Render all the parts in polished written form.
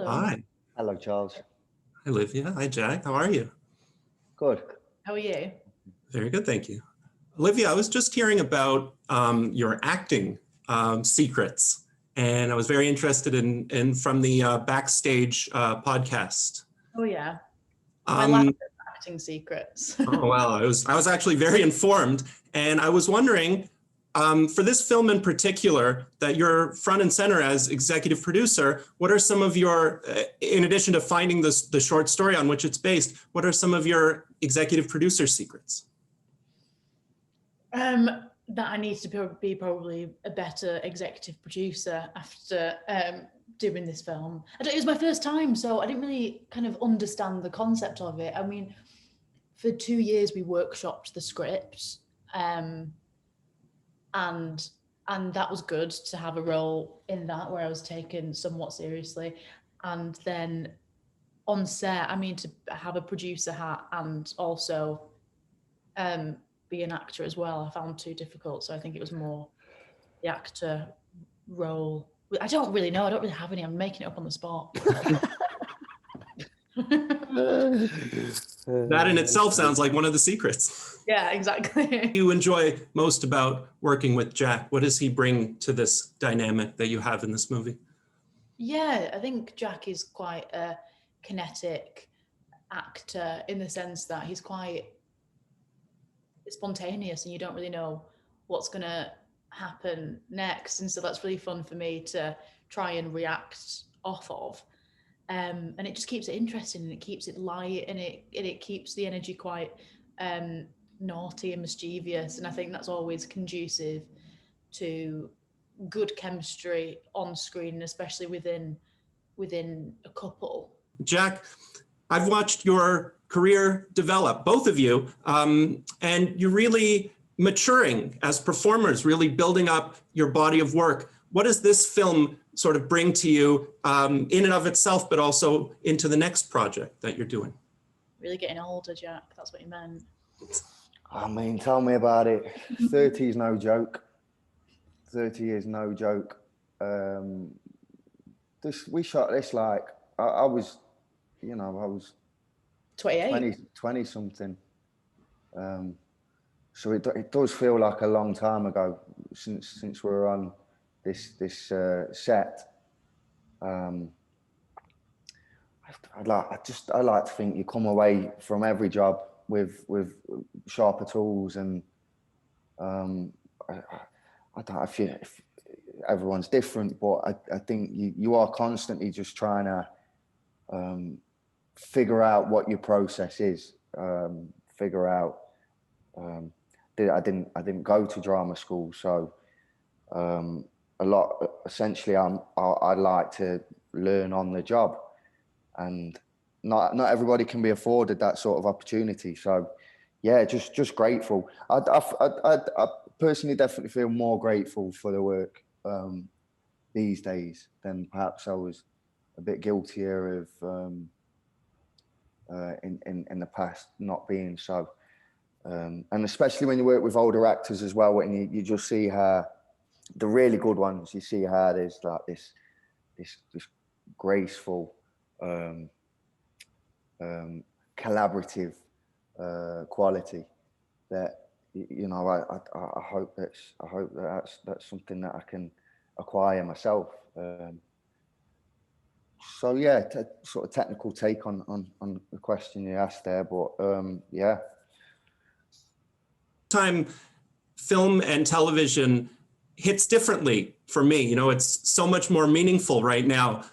Hello. Hi. Hello, Charles. Hi, Olivia. Hi, Jack. How are you? Good. How are you? Very good, thank you. Olivia, I was just hearing about your acting secrets, and I was very interested in from the Backstage podcast. Oh yeah. My lack Um, of acting secrets. oh, well, I was actually very informed, and I was wondering, for this film in particular, that you're front and center as executive producer, what are some of your, in addition to finding the short story on which it's based, what are some of your executive producer secrets? That I need to be probably a better executive producer after doing this film. It was my first time, so I didn't really kind of understand the concept of it. I mean, for 2 years we workshopped the script, and that was good to have a role in that where I was taken somewhat seriously. And then on set, I mean, to have a producer hat and also be an actor as well, I found too difficult. So I think it was more the actor role. I don't really know. I don't really have any. I'm making it up on the spot. That in itself sounds like one of the secrets. Yeah, exactly. What do you enjoy most about working with Jack? What does he bring to this dynamic that you have in this movie? Yeah, I think Jack is quite a kinetic actor in the sense that he's quite spontaneous and you don't really know what's going to happen next. And so that's really fun for me to try and react off of. And it just keeps it interesting and it keeps it light and it keeps the energy quite naughty and mischievous. And I think that's always conducive to good chemistry on screen, especially within a couple. Jack, I've watched your career develop, both of you, and you're really maturing as performers, really building up your body of work. What does this film sort of bring to you in and of itself, but also into the next project that you're doing? Really getting older, Jack. That's what he meant. I mean, tell me about it. 30 is no joke. 30 is no joke. We shot this like, I was 28. 20 something. So it does feel like a long time ago since we were on this set. I like to think you come away from every job with sharper tools, and I don't know if everyone's different, but I think you are constantly just trying to figure out what your process is. Figure out. I didn't go to drama school, so essentially I like to learn on the job, and not everybody can be afforded that sort of opportunity. So yeah, just grateful. I personally definitely feel more grateful for the work these days than perhaps I was a bit guiltier of in the past not being so. And especially when you work with older actors as well, and you just see how the really good ones, you see how there's like this graceful, collaborative quality that I hope that's something that I can acquire myself. So yeah, sort of technical take on the question you asked there, but yeah. Time film and television hits differently for me. You know, it's so much more meaningful right now.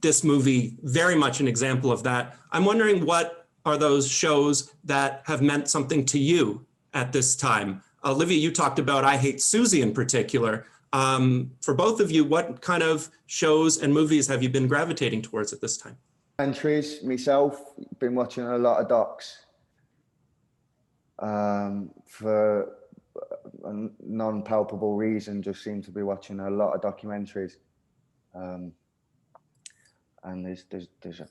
This movie, very much an example of that. I'm wondering, what are those shows that have meant something to you at this time? Olivia, you talked about I Hate Susie in particular. For both of you, what kind of shows and movies have you been gravitating towards at this time? Entries, myself, been watching a lot of docs. For a non-palpable reason, just seem to be watching a lot of documentaries. And there's a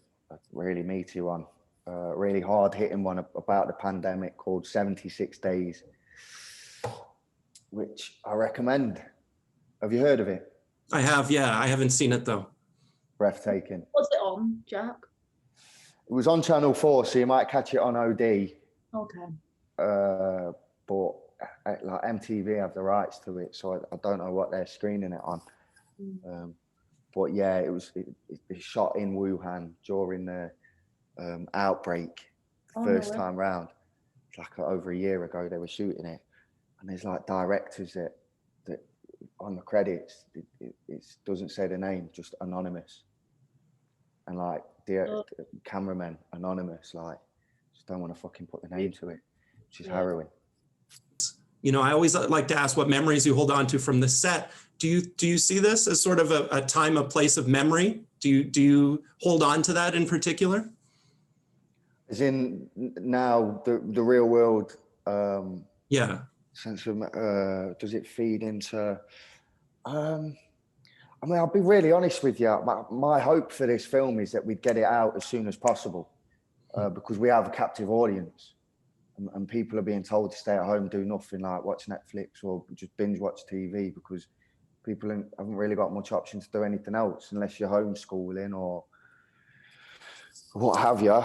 really meaty one, really hard-hitting one about the pandemic called 76 Days, which I recommend. Have you heard of it? I have, yeah. I haven't seen it though. breathtaking. What's it on, Jack? It was on Channel 4, so you might catch it on OD. Okay. But like MTV have the rights to it, so I don't know what they're screening it on. But yeah, it was shot in Wuhan during the outbreak, first time round. Like over a year ago, they were shooting it, and there's like directors that on the credits it doesn't say the name, just anonymous, and like the cameraman anonymous, like just don't want to fucking put the name to it, which is harrowing. You know, I always like to ask what memories you hold on to from the set. Do you see this as sort of a time, a place of memory? Do you hold on to that in particular? As in now the real world sense of does it feed into I mean, I'll be really honest with you. My hope for this film is that we'd get it out as soon as possible because we have a captive audience. And people are being told to stay at home, do nothing, like watch Netflix or just binge watch TV, because people haven't really got much option to do anything else unless you're homeschooling or what have you.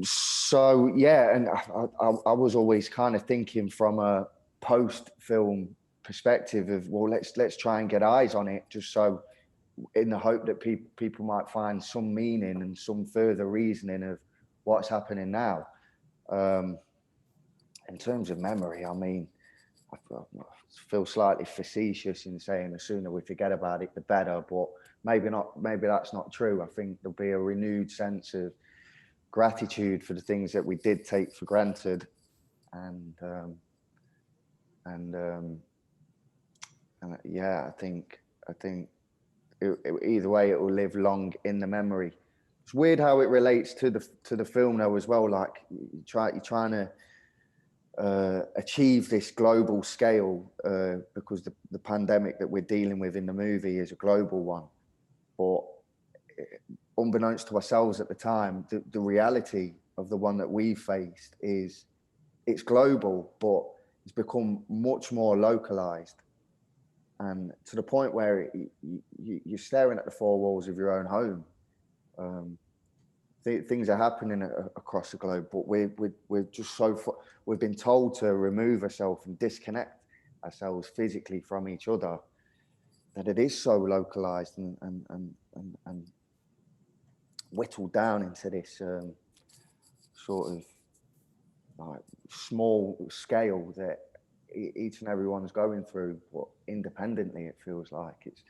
So yeah, and I was always kind of thinking from a post-film perspective of, well, let's try and get eyes on it, just so in the hope that people might find some meaning and some further reasoning of what's happening now. In terms of memory, I mean, I feel slightly facetious in saying the sooner we forget about it, the better, but maybe not. Maybe that's not true. I think there'll be a renewed sense of gratitude for the things that we did take for granted, and yeah, I think either way it will live long in the memory. It's weird how it relates to the film though as well. Like you're trying to achieve this global scale because the pandemic that we're dealing with in the movie is a global one. But unbeknownst to ourselves at the time, the reality of the one that we faced is it's global, but it's become much more localized. And to the point where you're staring at the four walls of your own home. Things are happening across the globe, but we're just we've been told to remove ourselves and disconnect ourselves physically from each other, that it is so localized and whittled down into this sort of like small scale that each and everyone's going through, but independently it feels like it's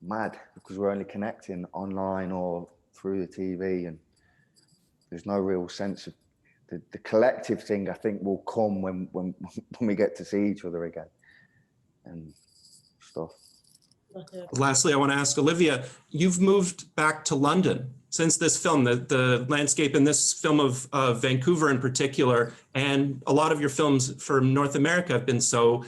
mad because we're only connecting online or through the TV, and there's no real sense of the collective thing. I think will come when we get to see each other again and stuff. Lastly, I want to ask Olivia, you've moved back to London since this film, the landscape in this film of Vancouver in particular, and a lot of your films from North America have been so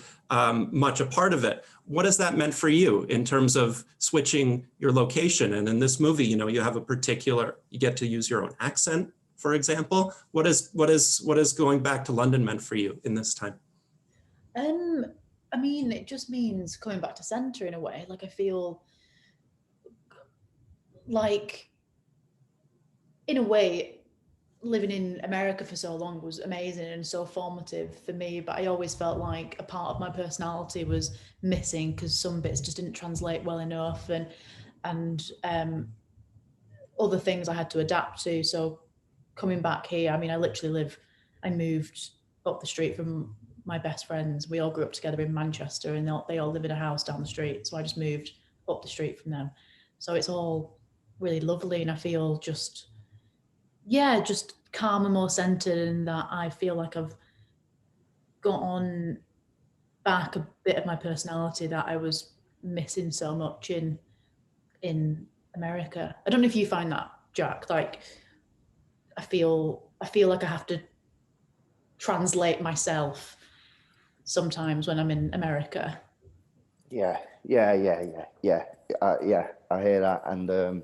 much a part of it. What has that meant for you in terms of switching your location? And in this movie, you know, you have you get to use your own accent, for example. What is going back to London meant for you in this time? I mean, it just means coming back to center in a way. Like I feel like, in a way, living in America for so long was amazing and so formative for me, but I always felt like a part of my personality was missing because some bits just didn't translate well enough, and other things I had to adapt to. So coming back here, I mean, I moved up the street from my best friends. We all grew up together in Manchester, and they all live in a house down the street. So I just moved up the street from them. So it's all really lovely, and I feel just calm and more centered, and that I feel like I've got on back a bit of my personality that I was missing so much in America. I don't know if you find that, Jack. Like I feel like I have to translate myself sometimes when I'm in America. Yeah. I hear that, and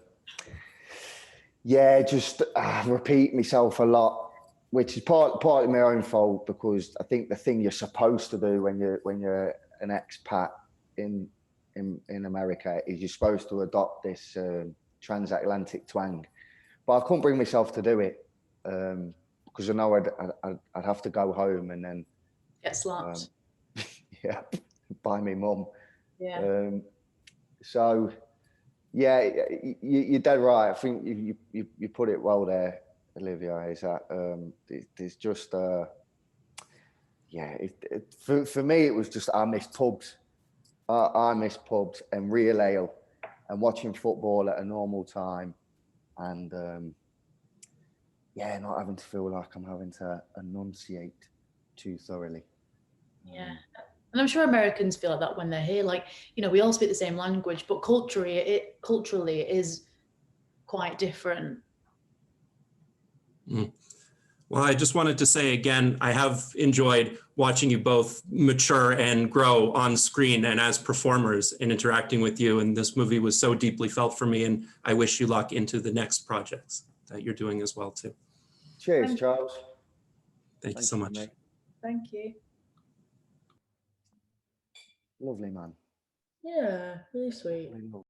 just repeat myself a lot, which is partly my own fault, because I think the thing you're supposed to do when you're an expat in in America is you're supposed to adopt this transatlantic twang, but I couldn't bring myself to do it because I know I'd have to go home and then get slapped. Yeah, by me mum. Yeah. So yeah, you're dead right. I think you put it well there, Olivia. Is that there's just for me it was just I miss pubs. I miss pubs and real ale and watching football at a normal time, and not having to feel like I'm having to enunciate too thoroughly. Yeah. And I'm sure Americans feel like that when they're here. Like, you know, we all speak the same language, but culturally it is quite different. Well, I just wanted to say again, I have enjoyed watching you both mature and grow on screen and as performers and interacting with you. And this movie was so deeply felt for me. And I wish you luck into the next projects that you're doing as well, too. Cheers, Charles. Thank you so much. Thank you. Lovely man. Yeah, really sweet. Really lovely.